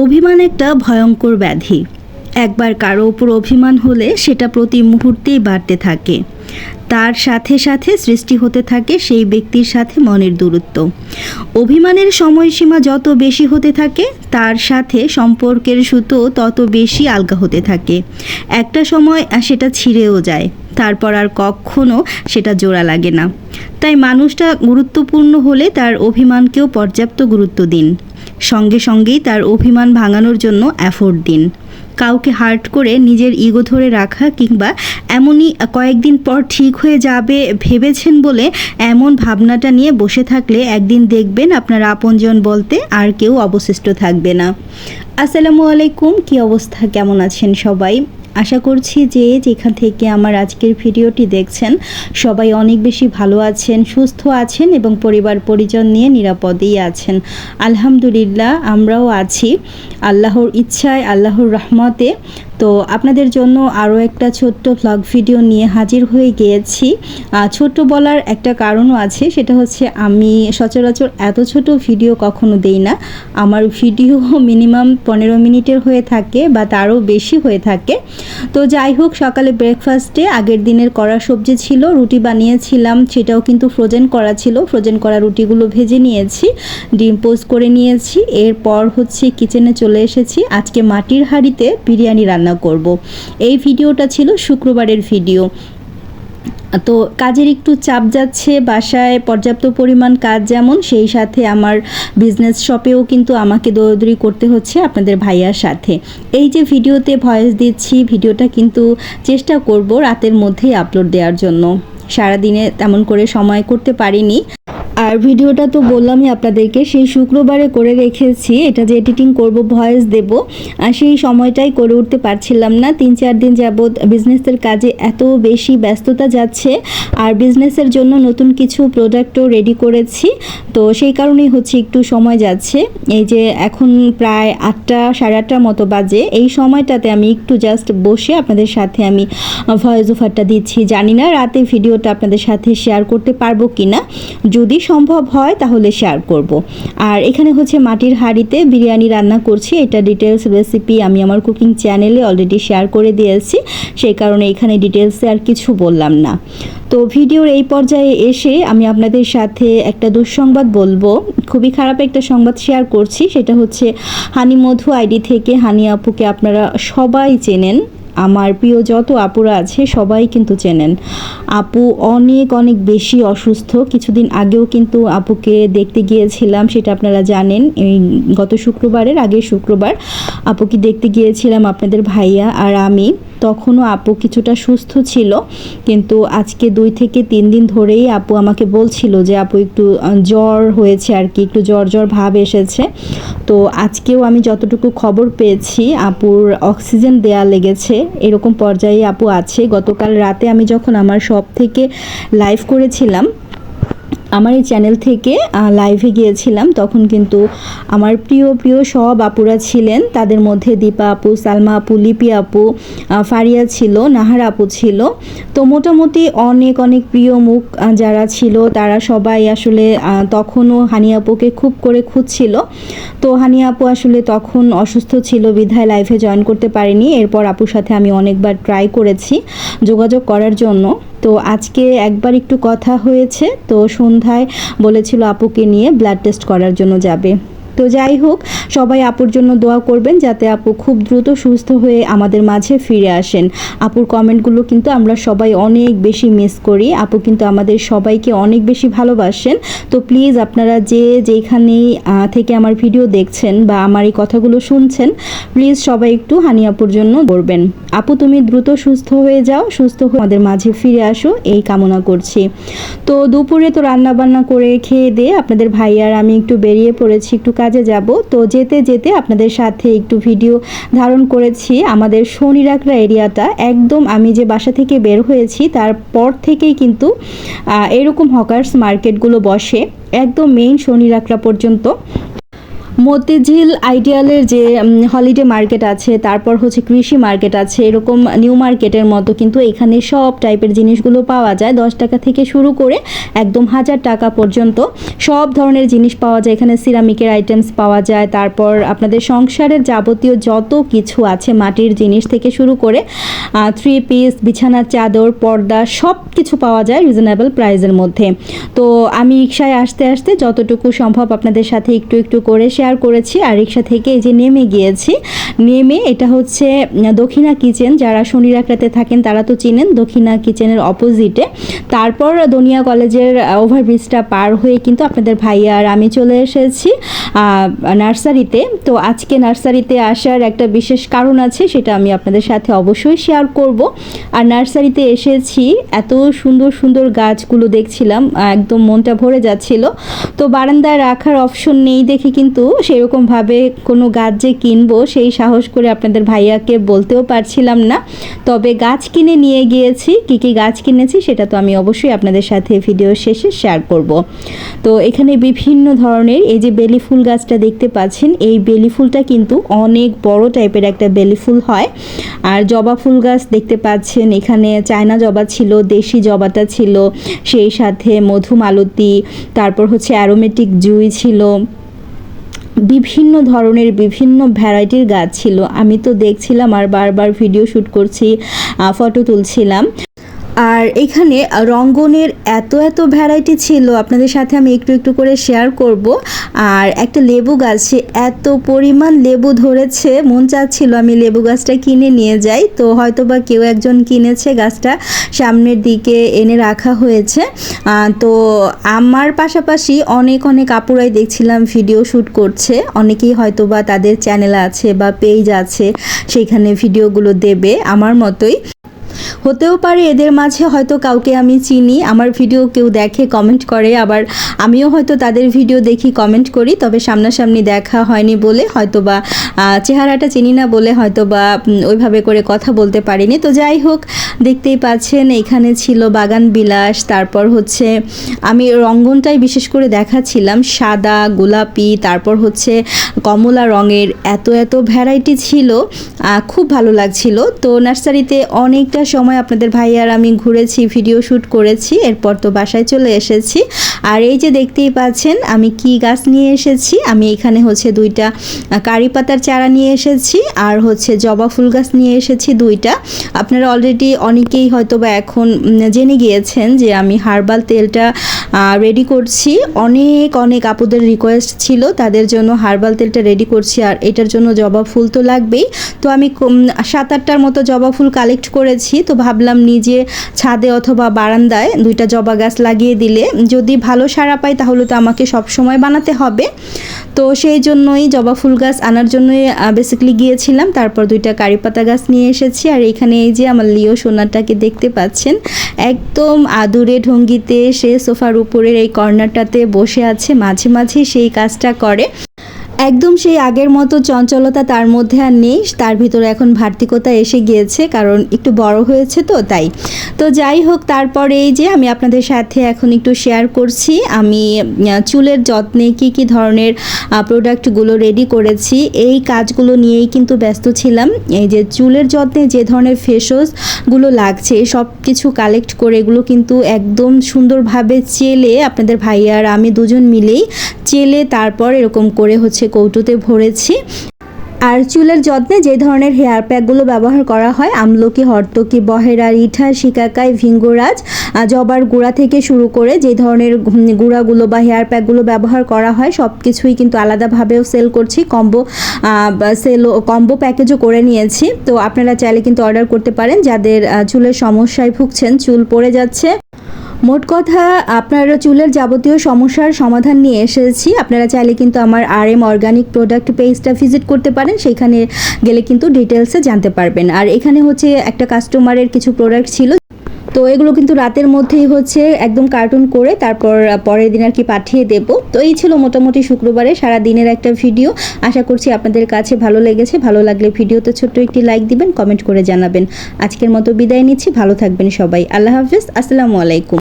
অভিমান একটা ভয়ঙ্কর ব্যাধি। একবার কারো উপর অভিমান হলে সেটা প্রতি মুহূর্তেই বাড়তে থাকে। তার সাথে সাথে সৃষ্টি হতে থাকে সেই ব্যক্তির সাথে মনের দূরত্ব। অভিমানের সময়সীমা যত বেশি হতে থাকে তার সাথে সম্পর্কের সুতো তত বেশি আলগা হতে থাকে। একটা সময় সেটা ছিঁড়েও যায়, তারপর আর কখনো সেটা জোড়া লাগে না। তাই মানুষটা গুরুত্বপূর্ণ হলে তার অভিমানকেও পর্যাপ্ত গুরুত্ব দিন। সঙ্গে সঙ্গেই তার অভিমান ভাঙানোর জন্য এফোর্ট দিন। কাউকে হার্ট করে নিজের ইগো ধরে রাখা কিংবা এমনই কয়েকদিন পর ঠিক হয়ে যাবে ভেবেছেন বলে এমন ভাবনাটা নিয়ে বসে থাকলে একদিন দেখবেন আপনার আপনজন বলতে আর কেউ অবশিষ্ট থাকবে না। আসসালামু আলাইকুম, কী অবস্থা, কেমন আছেন সবাই? আশা করছি যে যেখান থেকে আমার আজকের ভিডিওটি দেখছেন সবাই অনেক বেশি ভালো আছেন, সুস্থ আছেন এবং পরিবার পরিজন নিয়ে নিরাপদেই আছেন। আলহামদুলিল্লাহ আমরাও আছি আল্লাহর ইচ্ছায়, আল্লাহর রহমতে। তো আপনাদের জন্য আরও একটা ছোট্ট ভ্লগ ভিডিও নিয়ে হাজির হয়ে গিয়েছি। ছোট্ট বলার একটা কারণও আছে, সেটা হচ্ছে আমি সচরাচর এত ছোট ভিডিও কখনো দেই না। আমার ভিডিও মিনিমাম 15 মিনিটের হয়ে থাকে বা তারও বেশি হয়ে থাকে। তো যাই হোক, সকালে ব্রেকফাস্টে আগের দিনের করা সবজি ছিল, রুটি বানিয়েছিলাম, সেটাও কিন্তু ফ্রোজেন করা ছিল। ফ্রোজেন করা রুটিগুলো ভেজে নিয়েছি, ডিম পোস্ট করে নিয়েছি। এরপর হচ্ছে কিচেনে চলে এসেছি। আজকে মাটির হাঁড়িতে বিরিয়ানি রান্না করব। এই ভিডিওটা ছিল শুক্রবারের ভিডিও। তো কাজের একটু চাপ যাচ্ছে, বাসায় পর্যাপ্ত পরিমাণ কাজ, যেমন সেই সাথে আমার বিজনেস শপেও কিন্তু আমাকে দৌড়দৌড়ি করতে হচ্ছে আপনাদের ভাইয়ার সাথে। এই যে ভিডিওতে ভয়েস দিচ্ছি, ভিডিওটা কিন্তু চেষ্টা করব রাতের মধ্যেই আপলোড দেওয়ার জন্য। সারাদিনে তেমন করে সময় করতে পারিনি। আর ভিডিওটা তো বললামই আপনাদেরকে, সেই শুক্রবারে করে রেখেছি। এটা যে এডিটিং করব, ভয়েস দেব, সেই সময়টাই করে উঠতে পারছিলাম না। 3-4 দিন যাবৎ বিজনেসের কাজে এত বেশি ব্যস্ততা যাচ্ছে, আর বিজনেসের জন্য নতুন কিছু প্রোডাক্টও রেডি করেছি। তো সেই কারণেই হচ্ছে একটু সময় যাচ্ছে। এই যে এখন প্রায় 8টা, 8:30 মতো বাজে। এই সময়টাতে আমি একটু জাস্ট বসে আপনাদের সাথে আমি ভয়েস ওভারটা দিচ্ছি। জানি না রাতে ভিডিওটা আপনাদের সাথে শেয়ার করতে পারবো কিনা, যদি সম্ভব হয় তাহলে শেয়ার করব। আর এখানে হচ্ছে মাটির হাঁড়িতে বিরিয়ানি রান্না করছি। এটা ডিটেলস রেসিপি আমি আমার কুকিং চ্যানেলে অলরেডি শেয়ার করে দিয়েছি, সেই কারণে এখানে ডিটেলসে আর কিছু বললাম না। তো ভিডিওর এই পর্যায়ে এসে আমি আপনাদের সাথে একটা দুঃসংবাদ বলবো। খুবই খারাপ একটা সংবাদ শেয়ার করছি। সেটা হচ্ছে হানি মধু আইডি থেকে হানি আপুকে আপনারা সবাই চেনেন। আমার প্রিয় যত আপুরা আছে সবাই কিন্তু চেনেন। আপু অনেক অনেক বেশি অসুস্থ। কিছুদিন আগেও কিন্তু আপুকে দেখতে গিয়েছিলাম, সেটা আপনারা জানেন। এই গত শুক্রবারের আগের শুক্রবার আপুকে দেখতে গিয়েছিলাম আপনাদের ভাইয়া আর আমি। তখনও আপু কিছুটা সুস্থ ছিল, কিন্তু আজকে 2 থেকে 3 দিন ধরেই আপু আমাকে বলছিল যে আপু একটু জ্বর হয়েছে আর কি, একটু জ্বর জ্বর ভাব এসেছে। তো আজকেও আমি যতটুকু খবর পেয়েছি আপুর অক্সিজেন দেয়া লেগেছে, এরকম পর্যায়ে আপু আছে। গতকাল রাতে আমি যখন আমার শপ থেকে লাইভ করেছিলাম, আমার এই চ্যানেল থেকে লাইভে গিয়েছিলাম, তখন কিন্তু আমার প্রিয় প্রিয় সব আপুরা ছিলেন। তাদের মধ্যে দীপা আপু, সালমা আপু, লিপি আপু, ফারিয়া ছিল, নাহার আপু ছিল। তো মোটামুটি অনেক অনেক প্রিয় মুখ যারা ছিল তারা সবাই আসলে তখনও হানি আপুকে খুব করে খুঁজছিল। তো হানি আপু আসলে তখন অসুস্থ ছিল বিধায় লাইভে জয়েন করতে পারিনি। এরপর আপুর সাথে আমি অনেকবার ট্রাই করেছি যোগাযোগ করার জন্য। তো আজকে একবার একটু কথা হয়েছে, তো সন্ধ্যায় বলেছিল আপুকে নিয়ে ব্লাড টেস্ট করার জন্য যাবে। তো যাই হোক, সবাই আপুর জন্য দোয়া করবেন যাতে আপু খুব দ্রুত সুস্থ হয়ে আমাদের মাঝে ফিরে আসেন। আপুর কমেন্টগুলো কিন্তু আমরা সবাই অনেক বেশি মিস করি। আপু কিন্তু আমাদের সবাইকে অনেক বেশি ভালোবাসেন। তো প্লিজ আপনারা যেখানেই থেকে আমার ভিডিও দেখছেন বা আমার এই কথাগুলো শুনছেন, প্লিজ সবাই একটু হানি আপুর জন্য করবেন। আপু তুমি দ্রুত সুস্থ হয়ে যাও, সুস্থ হয়ে আমাদের মাঝে ফিরে আসো, এই কামনা করছি। তো দুপুরে তো রান্না বান্না করে খেয়ে দিয়ে আপনাদের ভাইয়ার আমি একটু বেরিয়ে পড়েছি, একটু কাজে যাব। তো যেতে যেতে আপনাদের সাথে একটু ভিডিও ধারণ করেছি আমাদের শনিরাকড়া এরিয়াটা। একদম আমি যে বাসা থেকে বের হয়েছি তারপর থেকেই কিন্তু এরকম হকার্স মার্কেটগুলো বসে, একদম মেইন শনিরাকড়া পর্যন্ত। মতিঝিল আইডিয়ালের যে হলিডে মার্কেট আছে, তারপর হচ্ছে কৃষি মার্কেট আছে, এরকম নিউ মার্কেটের মতো কিন্তু এখানে সব টাইপের জিনিসগুলো পাওয়া যায়। 10 টাকা থেকে শুরু করে একদম 1000 টাকা পর্যন্ত সব ধরনের জিনিস পাওয়া যায়। এখানে সিরামিকের আইটেমস পাওয়া যায়, তারপর আপনাদের সংসারের যাবতীয় যত কিছু আছে, মাটির জিনিস থেকে শুরু করে 3 পিস, বিছানার চাদর, পর্দা সব কিছু পাওয়া যায় রিজনেবল প্রাইসের মধ্যে। তো আমি রিক্সায় আসতে আসতে যতটুকু সম্ভব আপনাদের সাথে একটু একটু করে শেয়ার করেছি। আর রিক্সা থেকে এই যে নেমে গিয়েছি, নেমে এটা হচ্ছে দক্ষিণা কিচেন। যারা শনিরাকড়াতে থাকেন তারা তো চিনেন, দক্ষিণা কিচেনের অপোজিটে। তারপর দনিয়া কলেজের ওভারব্রিজটা পার হয়ে কিন্তু আপনাদের ভাইয়া আর আমি চলে এসেছি নার্সারিতে। তো আজকে নার্সারিতে আসার একটা বিশেষ কারণ আছে, সেটা আমি আপনাদের সাথে অবশ্যই শেয়ার করব। আর নার্সারিতে এসেছি, এত সুন্দর সুন্দর গাছগুলো দেখছিলাম, একদম মনটা ভরে যাচ্ছিল। তো বারান্দায় রাখার অপশন নেই দেখে কিন্তু সেরকমভাবে কোনো গাছ যে কিনবো সেই সাহস করে আপনাদের ভাইয়াকে বলতেও পারছিলাম না। তবে গাছ কিনে নিয়ে গিয়েছি। কী কী গাছ কিনেছি সেটা তো আমি অবশ্যই আপনাদের সাথে ভিডিও শেষে শেয়ার করব। তো এখানে বিভিন্ন ধরনের এই যে বেলি ফুল গাছটা দেখতে পাচ্ছেন, এই বেলি ফুলটা কিন্তু অনেক বড় টাইপের একটা বেলি ফুল হয়। আর জবা ফুল গাছ দেখতে পাচ্ছেন, এখানে চায়না জবা ছিল, দেশি জবাটা ছিল, সেই সাথে মধুমালতী, তারপর হচ্ছে অ্যারোমেটিক জুঁই ছিল, বিভিন্ন ধরনের বিভিন্ন ভ্যারাইটির গাছ ছিল। আমি তো দেখছিলাম আর বারবার ভিডিও শ্যুট করছি, ফটো তুলছিলাম। আর এখানে রঙ্গনের এত এত ভ্যারাইটি ছিল, আপনাদের সাথে আমি একটু একটু করে শেয়ার করব। আর একটা লেবু গাছে এত পরিমাণ লেবু ধরেছে, মন চাচ্ছিল আমি লেবু গাছটা কিনে নিয়ে যাই। তো হয়তো বা কেউ একজন কিনেছে, গাছটা সামনের দিকে এনে রাখা হয়েছে। তো আমার পাশাপাশি অনেক অনেক আপুরাই দেখছিলাম ভিডিও শ্যুট করছে। অনেকেই হয়তো বা তাদের চ্যানেল আছে বা পেজ আছে, সেইখানে ভিডিওগুলো দেবে আমার মতোই। হতেও পারে এদের মাঝে হয়তো কাউকে আমি চিনি, আমার ভিডিও কেউ দেখে, কমেন্ট করে, আবার আমিও হয়তো তাদের ভিডিও দেখি, কমেন্ট করি। তবে সামনাসামনি দেখা হয়নি বলে হয়তো বা চেহারাটা চিনি না বলে হয়তো বা ওইভাবে করে কথা বলতে পারিনি। তো যাই হোক, দেখতেই পাচ্ছেন এখানে ছিল বাগান বিলাস। তারপর হচ্ছে আমি রঙ্গনটাই বিশেষ করে দেখাচ্ছিলাম, সাদা, গোলাপি, তারপর হচ্ছে কমলা রঙের, এত এত ভ্যারাইটি ছিল, খুব ভালো লাগছিল। তো নার্সারিতে অনেকটা সময় আপনাদের ভাইয়া আর আমি ঘুরেছি, ভিডিও শ্যুট করেছি, এরপর তো বাসায় চলে এসেছি। আর এই যে দেখতেই পাচ্ছেন আমি কি গাছ নিয়ে এসেছি, আমি এখানে হচ্ছে 2টা কারি পাতার চারা নিয়ে এসেছি, আর হচ্ছে জবা ফুল গাছ নিয়ে এসেছি 2টা। আপনারা অলরেডি অনেকেই হয়তো বা এখন জেনে গিয়েছেন যে আমি হার্বাল তেলটা রেডি করছি। অনেক অনেক আপুদের রিকোয়েস্ট ছিল, তাদের জন্য হার্বাল তেলটা রেডি করছি। আর এটার জন্য জবা ফুল তো লাগবেই। তো আমি 7-8টার মতো জবা ফুল কালেক্ট করেছি। তো ভাবলাম নিজে ছাদে অথবা বারান্দায় 2টা জবা গাছ লাগিয়ে দিলে যদি ভালো সাড়া পাই তাহলে তো আমাকে সব সময় বানাতে হবে। তো সেই জন্যই জবা ফুল গাছ আনার জন্যই বেসিক্যালি গিয়েছিলাম। তারপর 2টা কারি পাতা গাছ নিয়ে এসেছি। আর এখানে এই যে আমার লিও সোনাটাকে দেখতে পাচ্ছেন, একদম আদুরে ঢঙ্গিতে সে সোফার উপরের এই কর্নারটাতে বসে আছে, মাঝে মাঝে সেই কাজটা করে। একদম সেই আগের মতো চঞ্চলতা তার মধ্যে আর নেই, তার ভিতরে এখন ভার্তিকতা এসে গিয়েছে, কারণ একটু বড় হয়েছে তো তাই। তো যাই হোক, তারপরে এই যে আমি আপনাদের সাথে এখন একটু শেয়ার করছি আমি চুলের যত্নে কি কি ধরনের প্রোডাক্টগুলো রেডি করেছি। এই কাজগুলো নিয়েই কিন্তু ব্যস্ত ছিলাম। এই যে চুলের যত্নে যে ধরনের ফেসওয়াশগুলো লাগছে সব কিছু কালেক্ট করে এগুলো কিন্তু একদম সুন্দরভাবে চেলে আপনাদের ভাইয়া আর আমি দুজন মিলেই চেলে তারপর এরকম করে হচ্ছে কৌটোতে ভরেছি। আর চুলের যত্নে যে ধরনের হেয়ার প্যাকগুলো ব্যবহার করা হয়, আমলকি, হর্তকি, বহেরা, রিঠা, শিকাকাই, ভিঙ্গরাজ, জবার গুঁড়া থেকে শুরু করে যে ধরনের গুঁড়াগুলো বা হেয়ার প্যাকগুলো ব্যবহার করা হয় সব কিছুই কিন্তু আলাদাভাবেও সেল করছি, কম্বো প্যাকেজও করে নিয়েছি। তো আপনারা চাইলে কিন্তু অর্ডার করতে পারেন যাদের চুলের সমস্যায় ভুগছেন, চুল পড়ে যাচ্ছে। মোট কথা আপনারা চুলের যাবতীয় সমস্যার সমাধান নিয়ে এসেছি। আপনারা চাইলে কিন্তু আমার RM অর্গানিক প্রোডাক্ট পেজটা ভিজিট করতে পারেন, সেখানে গেলে কিন্তু ডিটেলসে জানতে পারবেন। আর এখানে হচ্ছে একটা কাস্টমারের কিছু প্রোডাক্ট ছিল, তো এগুলো কিন্তু রাতের মধ্যেই হচ্ছে একদম কার্টুন করে তারপর পরের দিন আর কি পাঠিয়ে দেব। তো এই ছিল মোটামুটি শুক্রবারে সারা দিনের একটা ভিডিও। আশা করছি আপনাদের কাছে ভালো লেগেছে। ভালো লাগলে ভিডিওতে ছোট্ট একটি লাইক দিবেন, কমেন্ট করে জানাবেন। আজকের মতো বিদায় নিচ্ছি, ভালো থাকবেন সবাই। আল্লাহ হাফেজ, আসসালামু আলাইকুম।